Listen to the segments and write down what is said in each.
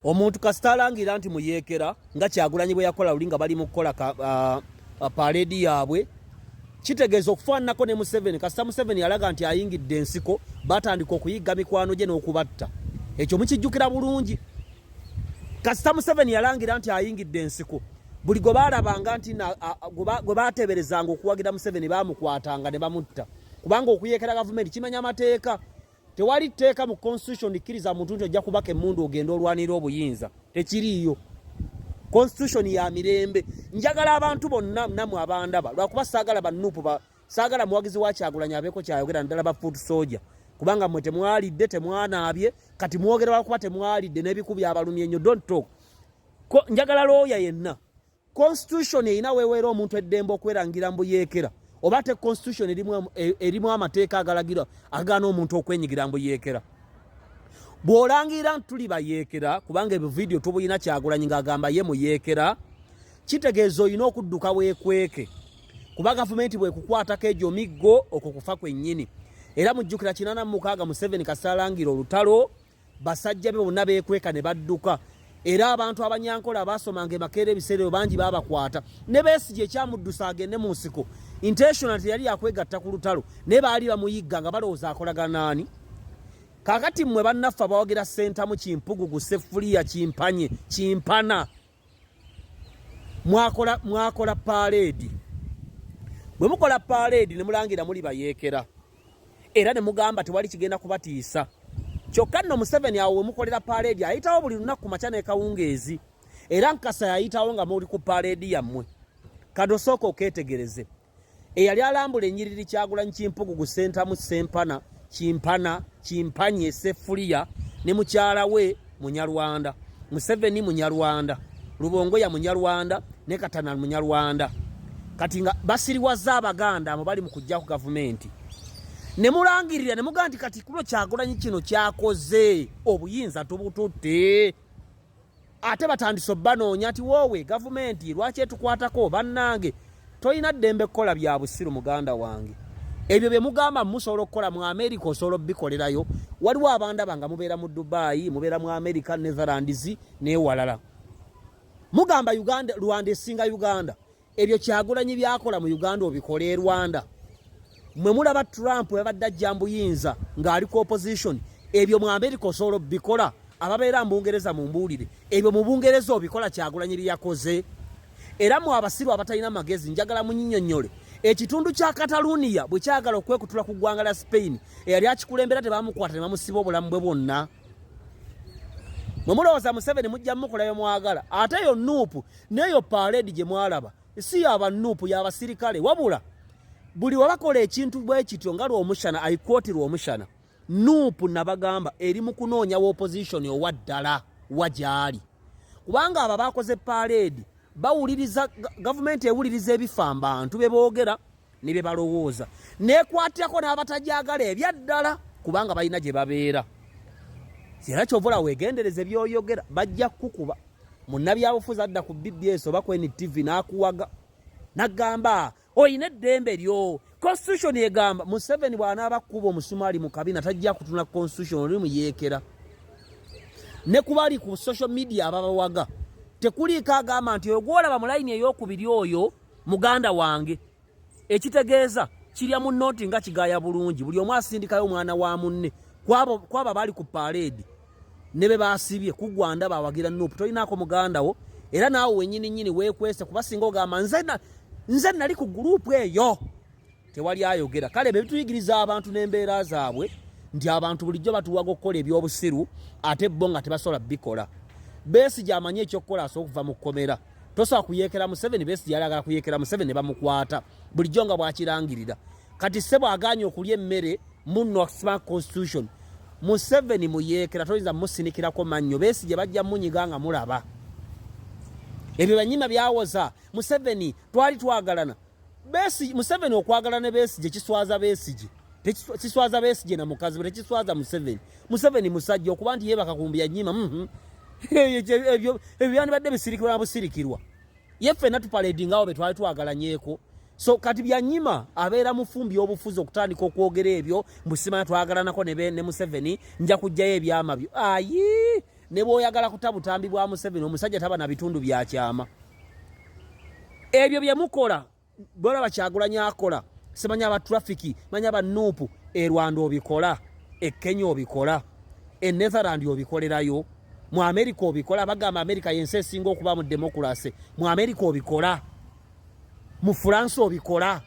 omuntu kasitalangira nti muyeekera nga Kyagulanyi bwe yakola luli nga bali mu kukola parade yaabwe kitegeeza okufaananako ne Museveni. Kasita Museveni yalaga nti ayingidde ensiko batandika okuyigga mikwano gye n'okubatta. Ekyo mukijjukira bulungi. Kasita Museveni yalangira nti ayingidde ensiko buli gwe baalabanga nti gwe baateeberezanga okuwagira Museveni baamukwatanga ne bamutta. Kubanga okuyeekera gavumenti kimenya amateeka. Tewali tteeka mu constitution likkiriza muntu nti ojja kubaka emmundu ogenda olwanira obuyinza. Tekiriiyo. Constitution ya mirembe. Njagala abantu bonna namwe abandaba lwakuba saagala bannupu saagala muwagizi wa Kyagulanyi abeeko kyayogera naddala ba foot soldier. Kubanga mwe temwalidde temwanaabye kati mwogera lwakuba temwalidde n'ebikubi abalumye ennyo don't talk. Njagala looya yenna. Constitution erina weeweera omuntu eddembe okwerangira mbuyeekera. Oba te constitution erimu amateeka agalagira agaana omuntu okwenyigira mbuyeekera. Bw'olangira tuli bayeekera kubanga ebyo video tubuyina Kyagulanyi ng'agamba ye muyeekera kitegeeza olina okudduka weekweke kuba gavumenti bwekukwatako egyo miggo okwo kufa kwennyini. Era mujjukira 86 Museveni kasaalangira olutalo basajja be bonna beekweka ne badduka. Era abantu abanyankola abasomanga Makerere ebiseera bangi babakwata ne Besigye ekyamuddusa agende mu nsiko intentional yali yakwegatta ku lutalo ne baali bamuyigga nga balowooza akolagana naani. Kakati mmwe bannaffe abawagira Ssentamu Kimpugugu Ssefuliya Kimpanye Kimpana mwakola parade. Bwe mukola parade ne mulangira muli bayeekera era ne mugamba tewali kigenda kubatiisa. Kyokka nno Museveni awo we mukolera parade ayitawo buli lunaku ku makya n'ekawungeezi era Nkasa yayitawo nga muli ku parade yammwe. Kadosooka okeetegereze eyali alambula ennyiriri Kyagulanyi Kimpugugu Ssentamu Sempana Kimpana Kimpanye Ssefuliya ne mukyala we Munyarwanda. Museveni Munyarwanda, Rubongoya Munyarwanda ne Katana Munyarwanda. Kati nga basiriwaza Abaganda abo bali mu kujja ku gavumenti. Ne mulangirira ne mugamba nti kati kulo Kyagulanyi kino kyakoze obuyinza tubututte. Ate batandise obbanoonya nti woowe gavumenti lwaki etukwatako bannange toyina ddembe kukola bya busiru muganda wange. Ebyo bye mugamba musobola okukola mu America osobola bikolerayo. Waliwo abandaba nga mubeera mu Dubai, mubeera mu America, Netherlands n'ewalala. Mugamba Uganda, Rwanda esinga Uganda. Ebyo Kyagulanyi byakola mu Uganda obikole Rwanda. Mwe mulaba Trump yabadde ajja mbuyinza ng'ali ku opposition. Ebyo mu America osobola bikola. Ababeera mu Bungereza mu mbuulire. Ebyo mu Bungereza obikola Kyagulanyi byakoze. Era mu abasiru abatalina magezi njagala munnyonnyole. Ekitundu kya Catalonia bwe kyagala okwekutula ku ggwanga la Spain eyali akikulembera tebamukwata ne bamusiba obulamu bwe bwonna. Mwe mulowooza Museveni mujja mukolayo mwagala ate yo nuupu n'eyo parade gye mwalaba si y'abannuupu y'abasirikale wabula buli wabakola ekintu bwe kityo nga lw'omushana ayikootirwa omushana nuupu nabagamba eri mu kunoonya wa opposition owa ddala wagyali kubanga abo bakoze parade bawuliriza gavumenti ewuliriza ebifamba abantu be boogera ne be balowooza n'ekwatirako n'abatajagala ebyaddala kubanga balina gye babeera. Era kyovula weegendereze by'oyogera bajja kukuba. Munnabyabufuzi adda ku BBS oba ku NTV n'akuwaga n'agamba oyina eddembe lyo. Constitution egamba Museveni bw'anaaba kuba omusumaali mu kabina tajja kutuna constitution oli muyeekera. Ne kubali ku social media ababawaga tekuliiko agamba nti ogwolaba mu layini ey'okubiri oyo muganda wange. Ekitegeeza kirya mu noti nga kigaaya bulungi buli omu asindikayo omwana wa munne kwaba bali ku parade ne be baasibye kugwanda bawagira nuupu tolinaako muganda wo era naawe wennyini nnyini weekwese kuba singa ogamba nze nali ku guruupu eyo tewali ayogera. Kale be bituyigiriza abantu n'embeera zaabwe nti abantu bulijjo batuwaga okukola ebyobusiru ate bo nga tebasobola bikola. Besigye amanyi ekyokukola asobola okuva mu kkomera. Tosobola kuyeekera Museveni Besigye yalagala kuyeekera Museveni ne bamukwata bulijjo nga bwakirangirira. Kati ssebo agaanye okulya emmere munno asima constitution. Museveni muyeekera toyinza musinikirako mannyo Besigye bajja munyiga nga mulaba. Ebyo banyima byawoza Museveni twali twagalana. Museveni okwagalana ne Besigye kiswaza Besigye. Kiswaza Besigye na mukazi bwe kiswaza Museveni. Museveni musajja okuba nti yeebaka kumbuya nyima ebyo byandibadde bisirikirwa na busirikirwa. Ye ffenna tuparade ngawo be twali twagalanyeeko. So kati byanyima abeera mufumbi obufuzi okutandika okwogera ebyo mbusimanya twagalanako ne Museveni nja kujjayo ebyama byo. ne bw'oyagala kutabutambi bwa Museveni omusajja taba na bitundu bya kyama. Ebyo bye mukola bolaba Kyagulanyi akola semanya aba traffic manya aba Nuupu Rwanda obikola Kenya obikola Netherland obikolerayo mu America obikola bagamba America yense singo okuba mu democracy mu America obikola mu France obikola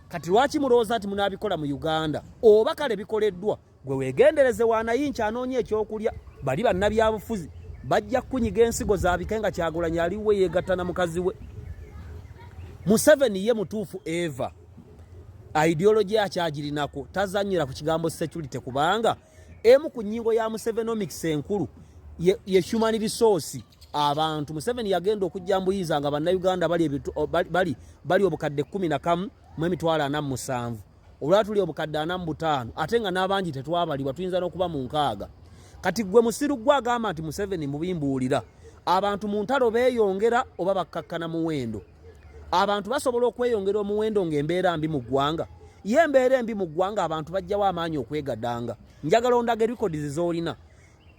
kati lwaki mulooza ati munabikola mu Uganda oba kale bikoleddwa gwe wegendereze wanayincha anoonye ekyokulya bali bannabyabufuzi bajja kunyiga ensigo zabikenga Kyagulanyi aliwe yegattana mukazi we. Museveni ye mutuufu Eva ideology akyagirinako tazanyira ku kigambo security kubanga emu ku nnyingo ya Musevenomics enkulu ye human resource abantu. Museveni yagenda okujja mbuyinza nga bannayuganda bali obukadde 11 mu emitwalo 47 olwatuli obukadde 45 ate nga n'abangi tetwabalibwa tuyinza n'okuba mu nkaaga. Kati gwe musiru gwagamba nti Museveni mubimbuulira abantu mu ntalo beeyongera oba bakkakkana muwendo. Abantu basobola okweyongera omuwendo ng'embeera mbi mu ggwanga. Ye embeera embi mu ggwanga abantu bajjawo amaanyi okwegaddanga. Njagala ondage records z'olina.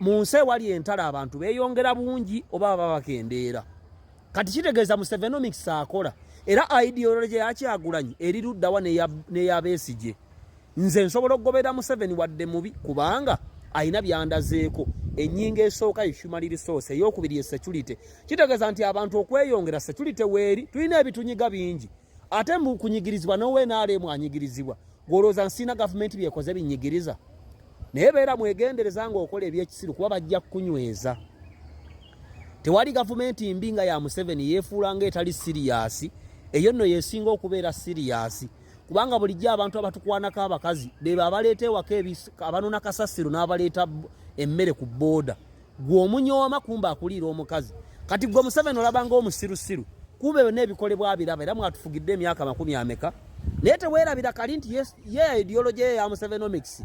Mu nsi wali entalo abantu beeyongera bungi oba baba bakendeera. Kati kitegeeza Musevenomics akola. Era ideology ya Kyagulanyi eri luddawa ne ya Besigye. Nze nsobola okugobera Museveni wadde mubi kubanga ayina byandazeeko. Ennyingo esooka human resource ey'okubiri security. Kitegeeza nti abantu okweyongera security weeri tulina ebitunyiga bingi. Ate mu kunyigirizibwa nowe n'alemu anyigirizibwa. Gwolooza nsina gavumenti byekoze binyigiriza. Naye beera mwegendereza ng'okola ebyekisiru kuba bajja kunyweza. Tewali gavumenti mbinga ya Museveni yeefuula ng'etali serious. Eyo nno yeesinga okubeera serious. Kubanga bulijjo abantu abatukwanako abakazi beba abaleeta ewaka abanona kasasiro n'abaleeta emmere ku booda. Gwe omunyooma kumba akuliira omukazi. Kati gwe Museveni olabanga omusirusiru. Kumbe byonna ebikolebwa biraba era mwatufugidde emyaka 10 ameka. Naye teweerabira kali nti ye ideology ya Musevenomics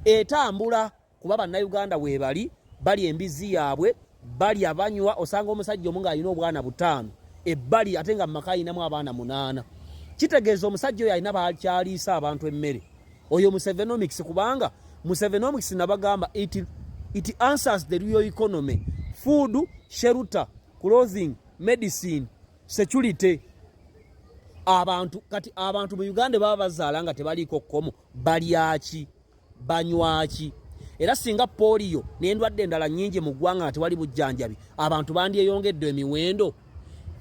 etambula kuba bannayuganda weebali bali embizi yaabwe bali abanywa osanga omusajja omu ng'alina obwana 5 ebbali ate nga mu maka ayinamu abaana 8. Kitegeeza omusajja oyo alina bakyaliisa abantu emmere. Oyo Musevenomics kubanga Musevenomics nabagamba it answers the real economy. Food, shelter, clothing, medicine, security. Kati abantu mu Uganda baba bazaala nga tebaliko kkomo balyaki banywaki. Era singa polio n'endwadde endala nnyingi mu ggwanga nga tewali bujjanjabi abantu bandyeyongedde emiwendo.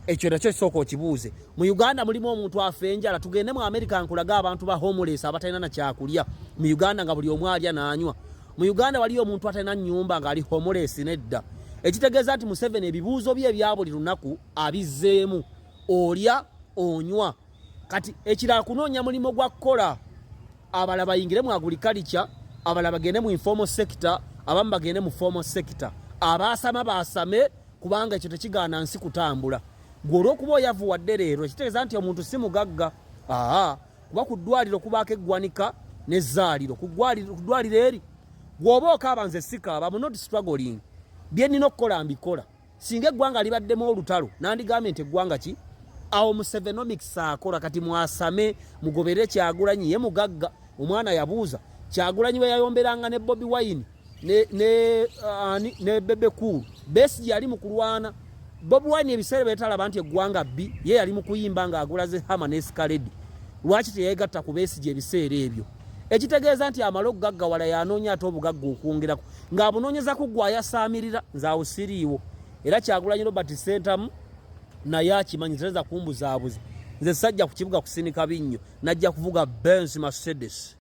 Ekyo nakyo kisooka okibuuze. Mu Uganda mulimu omuntu afa enjala tugende mu America nkulaga abantu ba homeless abatalina na kyakulya. Mu Uganda nga buli omu alya n'anywa. Mu Uganda waliyo omuntu atalina nnyumba ng'ali homeless nedda. Ekitegeeza nti Museveni ebibuuzo bye ebya buli lunaku abizzeemu. Olya onywa. Kati ekirala kunoonya mulimo gwa kukola. Abalala bayingire mu agriculture, abalala bagende mu informal sector, abamu bagende mu formal sector. Abaasama baasame kubanga ekyo tekigaana nsi kutambula. Gwe olw'okuba oyavuwadde leero ekitegeeza nti omuntu si mugagga. Kuba ku ddwaliro kubaako eggwanika n'ezzaaliro. Ku ddwaliro eri bw'oba okaaba nze sikaaba I'm not struggling. Bye nnina okukola mbikola. Singa eggwanga libaddemu olutalo nandigambye nti eggwanga ki? Awo Musevenomics akola kati mwasame mugobere Kyagulanyi ye mugagga. Omwana yabuuza Kyagulanyi we yayomberanga ne Bobi Wine ne Bebe Cool. Besigye yali mu kulwana. Bobi Wine ebiseera betalaba nti eggwanga bbi ye yali mu kuyimba ng'agulaze hama n'esikaledi. Lwaki teyeegatta ku Besigye ebiseera ebyo? Ekitegeeza nti amala okugaggawala yanoonya ate obugagga okwongerako ng'abunoonyeza ku gwe ayasaamirira nze awo siriiwo. Era Kyagulanyi Robert Sentamu naye akimanyi tereza kumbuzaabuzi. Nze sajja ku kibuga kusinika binnyo najja kuvuga Benz Mercedes.